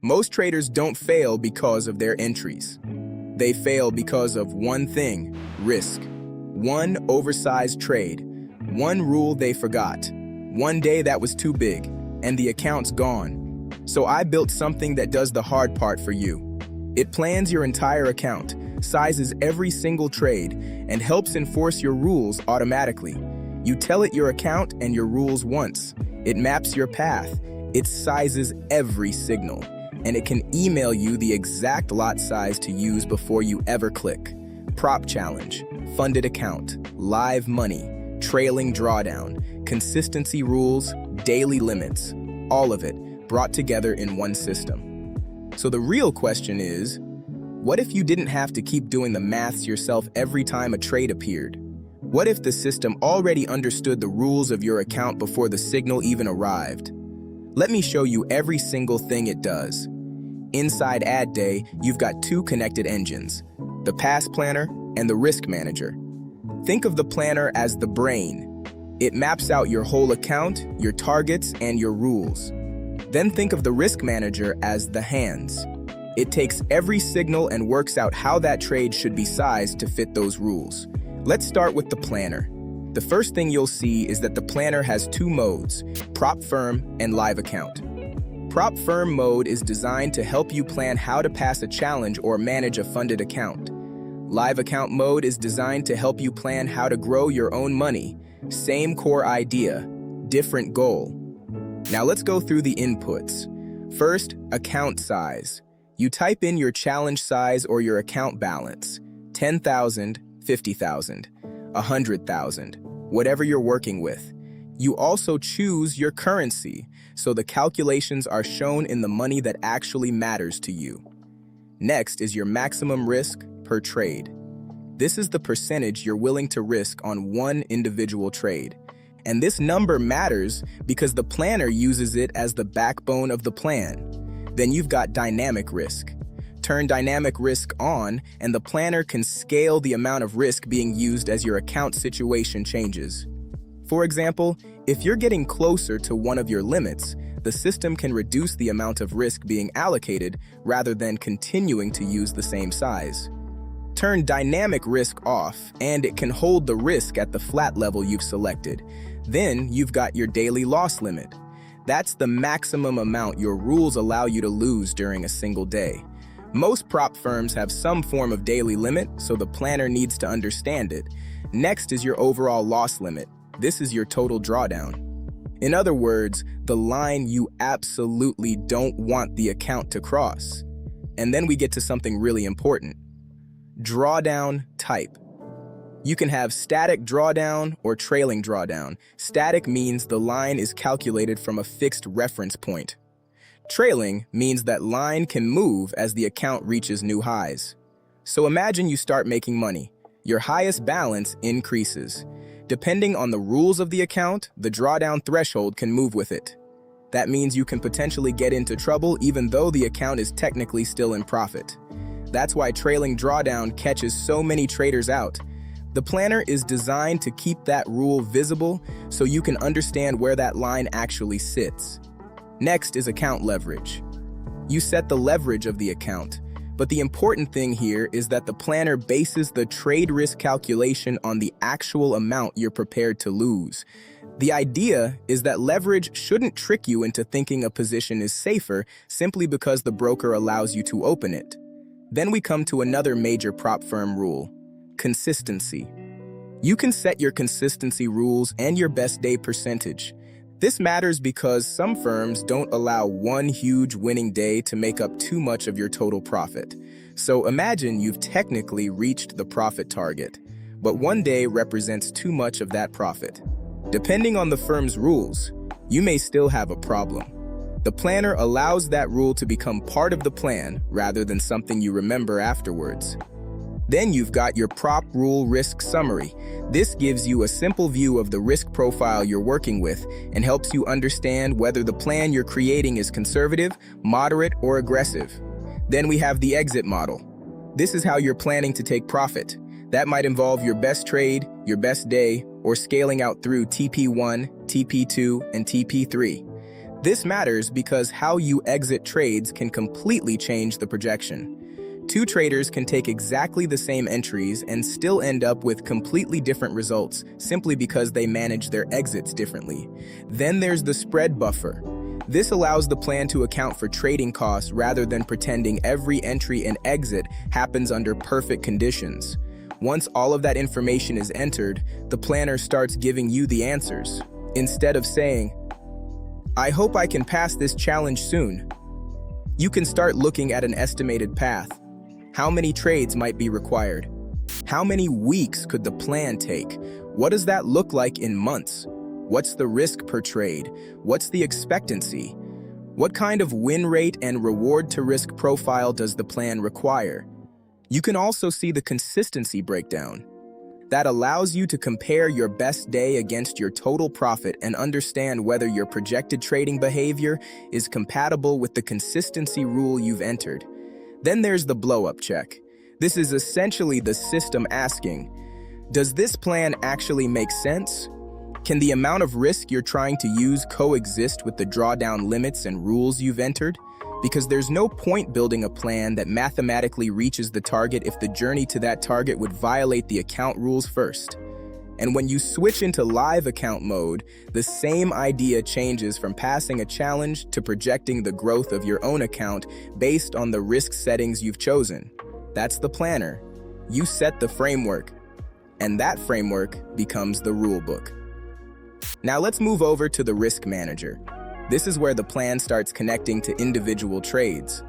Most traders don't fail because of their entries. They fail because of one thing: risk. One oversized trade, one rule they forgot, one day that was too big, and the account's gone. So I built something that does the hard part for you. It plans your entire account, sizes every single trade, and helps enforce your rules automatically. You tell it your account and your rules once. It maps your path. It sizes every signal, and it can email you the exact lot size to use before you ever click. Prop challenge, funded account, live money, trailing drawdown, consistency rules, daily limits, all of it brought together in one system. So the real question is, what if you didn't have to keep doing the maths yourself every time a trade appeared? What if the system already understood the rules of your account before the signal even arrived? Let me show you every single thing it does. Inside Ad Day, you've got two connected engines: the Pass Planner and the Risk Manager. Think of the planner as the brain. It maps out your whole account, your targets, and your rules. Then think of the Risk Manager as the hands. It takes every signal and works out how that trade should be sized to fit those rules. Let's start with the planner. The first thing you'll see is that the planner has two modes: Prop Firm and Live Account. Prop Firm mode is designed to help you plan how to pass a challenge or manage a funded account. Live Account mode is designed to help you plan how to grow your own money. Same core idea, different goal. Now let's go through the inputs. First, account size. You type in your challenge size or your account balance: 10,000, 50,000, 100,000, whatever you're working with. You also choose your currency, so the calculations are shown in the money that actually matters to you. Next is your maximum risk per trade. This is the percentage you're willing to risk on one individual trade. And this number matters because the planner uses it as the backbone of the plan. Then you've got dynamic risk. Turn dynamic risk on, and the planner can scale the amount of risk being used as your account situation changes. For example, if you're getting closer to one of your limits, the system can reduce the amount of risk being allocated rather than continuing to use the same size. Turn dynamic risk off, and it can hold the risk at the flat level you've selected. Then you've got your daily loss limit. That's the maximum amount your rules allow you to lose during a single day. Most prop firms have some form of daily limit, so the planner needs to understand it. Next is your overall loss limit. This is your total drawdown. In other words, the line you absolutely don't want the account to cross. And then we get to something really important: drawdown type. You can have static drawdown or trailing drawdown. Static means the line is calculated from a fixed reference point. Trailing means that line can move as the account reaches new highs. So imagine you start making money. Your highest balance increases. Depending on the rules of the account, the drawdown threshold can move with it. That means you can potentially get into trouble even though the account is technically still in profit. That's why trailing drawdown catches so many traders out. The planner is designed to keep that rule visible so you can understand where that line actually sits. Next is account leverage. You set the leverage of the account, but the important thing here is that the planner bases the trade risk calculation on the actual amount you're prepared to lose. The idea is that leverage shouldn't trick you into thinking a position is safer simply because the broker allows you to open it. Then we come to another major prop firm rule: consistency. You can set your consistency rules and your best day percentage. This matters because some firms don't allow one huge winning day to make up too much of your total profit. So imagine you've technically reached the profit target, but one day represents too much of that profit. Depending on the firm's rules, you may still have a problem. The planner allows that rule to become part of the plan rather than something you remember afterwards. Then you've got your prop rule risk summary. This gives you a simple view of the risk profile you're working with and helps you understand whether the plan you're creating is conservative, moderate, or aggressive. Then we have the exit model. This is how you're planning to take profit. That might involve your best trade, your best day, or scaling out through TP1, TP2, and TP3. This matters because how you exit trades can completely change the projection. Two traders can take exactly the same entries and still end up with completely different results simply because they manage their exits differently. Then there's the spread buffer. This allows the plan to account for trading costs rather than pretending every entry and exit happens under perfect conditions. Once all of that information is entered, the planner starts giving you the answers. Instead of saying, "I hope I can pass this challenge soon," you can start looking at an estimated path. How many trades might be required? How many weeks could the plan take? What does that look like in months? What's the risk per trade? What's the expectancy? What kind of win rate and reward to risk profile does the plan require? You can also see the consistency breakdown. That allows you to compare your best day against your total profit and understand whether your projected trading behavior is compatible with the consistency rule you've entered. Then there's the blow-up check. This is essentially the system asking, does this plan actually make sense? Can the amount of risk you're trying to use coexist with the drawdown limits and rules you've entered? Because there's no point building a plan that mathematically reaches the target if the journey to that target would violate the account rules first. And when you switch into live account mode, the same idea changes from passing a challenge to projecting the growth of your own account based on the risk settings you've chosen. That's the planner. You set the framework, and that framework becomes the rule book. Now let's move over to the risk manager. This is where the plan starts connecting to individual trades.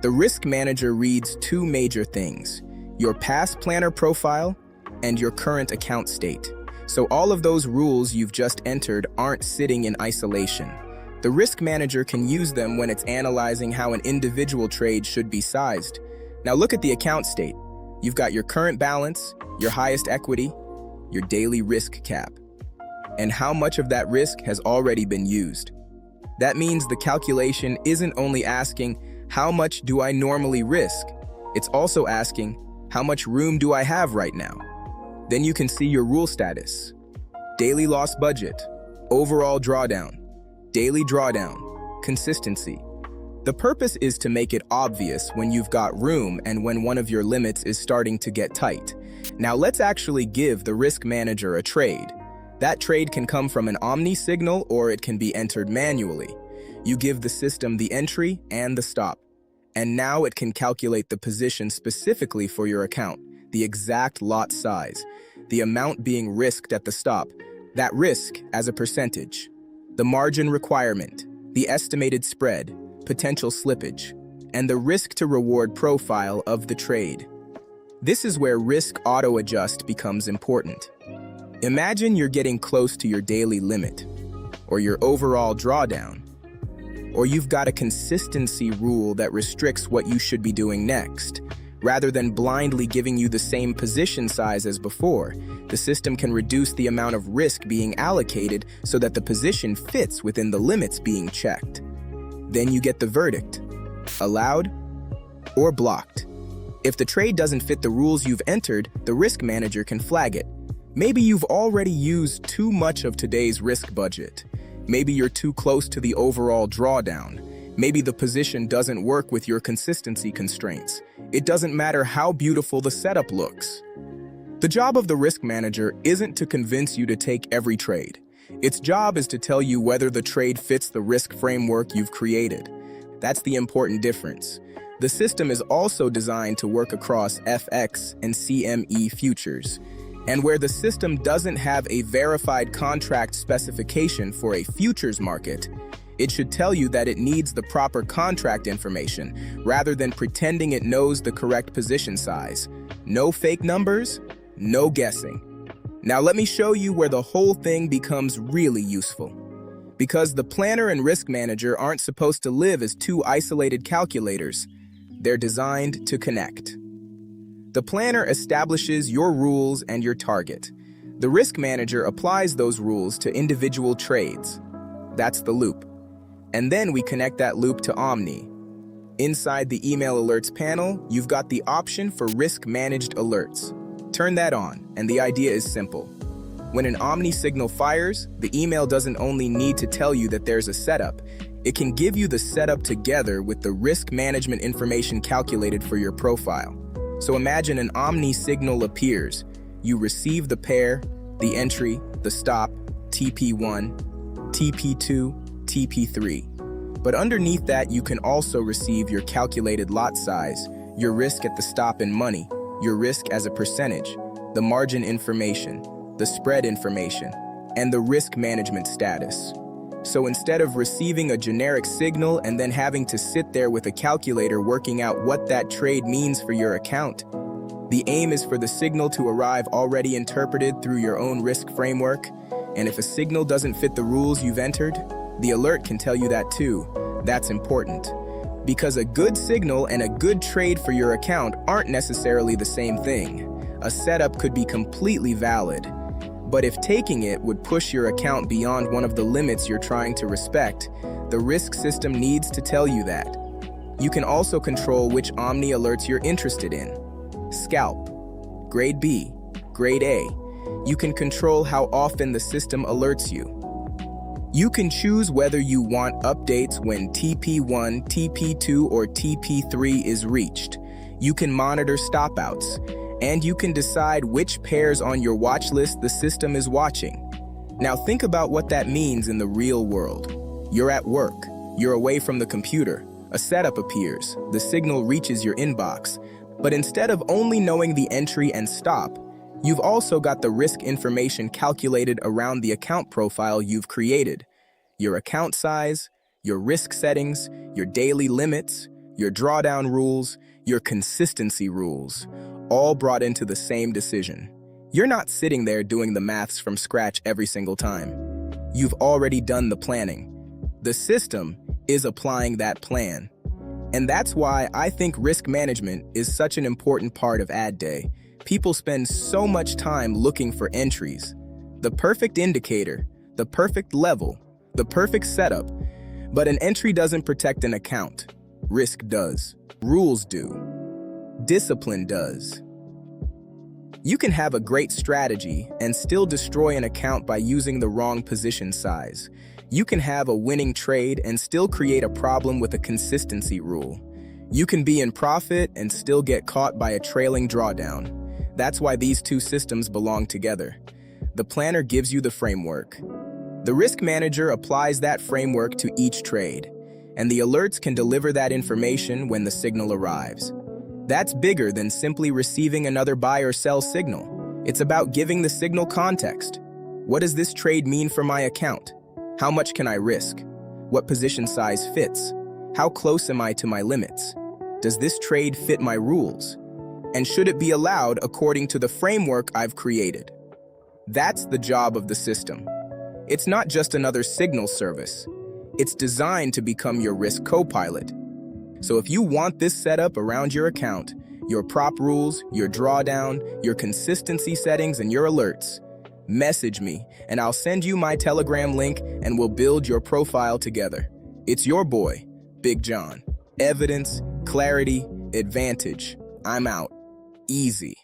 The risk manager reads two major things: your past planner profile and your current account state. So all of those rules you've just entered aren't sitting in isolation. The risk manager can use them when it's analyzing how an individual trade should be sized. Now look at the account state. You've got your current balance, your highest equity, your daily risk cap, and how much of that risk has already been used. That means the calculation isn't only asking, how much do I normally risk? It's also asking, how much room do I have right now? Then you can see your rule status: daily loss budget, overall drawdown, daily drawdown, consistency. The purpose is to make it obvious when you've got room and when one of your limits is starting to get tight. Now let's actually give the risk manager a trade. That trade can come from an OMNI signal or it can be entered manually. You give the system the entry and the stop. And now it can calculate the position specifically for your account, the exact lot size, the amount being risked at the stop, that risk as a percentage, the margin requirement, the estimated spread, potential slippage, and the risk to reward profile of the trade. This is where risk auto-adjust becomes important. Imagine you're getting close to your daily limit, or your overall drawdown, or you've got a consistency rule that restricts what you should be doing next. Rather than blindly giving you the same position size as before, the system can reduce the amount of risk being allocated so that the position fits within the limits being checked. Then you get the verdict: allowed or blocked. If the trade doesn't fit the rules you've entered, the risk manager can flag it. Maybe you've already used too much of today's risk budget. Maybe you're too close to the overall drawdown. Maybe the position doesn't work with your consistency constraints. It doesn't matter how beautiful the setup looks. The job of the risk manager isn't to convince you to take every trade. Its job is to tell you whether the trade fits the risk framework you've created. That's the important difference. The system is also designed to work across FX and CME futures. And where the system doesn't have a verified contract specification for a futures market, it should tell you that it needs the proper contract information rather than pretending it knows the correct position size. No fake numbers, no guessing. Now let me show you where the whole thing becomes really useful. Because the planner and risk manager aren't supposed to live as two isolated calculators. They're designed to connect. The planner establishes your rules and your target. The risk manager applies those rules to individual trades. That's the loop. And then we connect that loop to OMNI. Inside the email alerts panel, you've got the option for risk managed alerts. Turn that on, and the idea is simple. When an OMNI signal fires, the email doesn't only need to tell you that there's a setup, it can give you the setup together with the risk management information calculated for your profile. So imagine an OMNI signal appears. You receive the pair, the entry, the stop, TP1, TP2, TP3. But underneath that, you can also receive your calculated lot size, your risk at the stop in money, your risk as a percentage, the margin information, the spread information, and the risk management status. So instead of receiving a generic signal and then having to sit there with a calculator working out what that trade means for your account, the aim is for the signal to arrive already interpreted through your own risk framework. And if a signal doesn't fit the rules you've entered, the alert can tell you that too. That's important. Because a good signal and a good trade for your account aren't necessarily the same thing. A setup could be completely valid, but if taking it would push your account beyond one of the limits you're trying to respect, the risk system needs to tell you that. You can also control which OMNI alerts you're interested in. Scalp, Grade B, Grade A. You can control how often the system alerts you. You can choose whether you want updates when TP1, TP2, or TP3 is reached. You can monitor stopouts, and you can decide which pairs on your watch list the system is watching. Now think about what that means in the real world. You're at work, you're away from the computer, a setup appears, the signal reaches your inbox, but instead of only knowing the entry and stop, you've also got the risk information calculated around the account profile you've created. Your account size, your risk settings, your daily limits, your drawdown rules, your consistency rules, all brought into the same decision. You're not sitting there doing the maths from scratch every single time. You've already done the planning. The system is applying that plan. And that's why I think risk management is such an important part of ad day. People spend so much time looking for entries, the perfect indicator, the perfect level, the perfect setup, but an entry doesn't protect an account. Risk does. Rules do. Discipline does. You can have a great strategy and still destroy an account by using the wrong position size. You can have a winning trade and still create a problem with a consistency rule. You can be in profit and still get caught by a trailing drawdown. That's why these two systems belong together. The planner gives you the framework. The risk manager applies that framework to each trade, and the alerts can deliver that information when the signal arrives. That's bigger than simply receiving another buy or sell signal. It's about giving the signal context. What does this trade mean for my account? How much can I risk? What position size fits? How close am I to my limits? Does this trade fit my rules? And should it be allowed according to the framework I've created? That's the job of the system. It's not just another signal service. It's designed to become your risk co-pilot. So if you want this setup around your account, your prop rules, your drawdown, your consistency settings, and your alerts, message me and I'll send you my Telegram link and we'll build your profile together. It's your boy, Big John. Evidence, clarity, advantage. I'm out. Easy.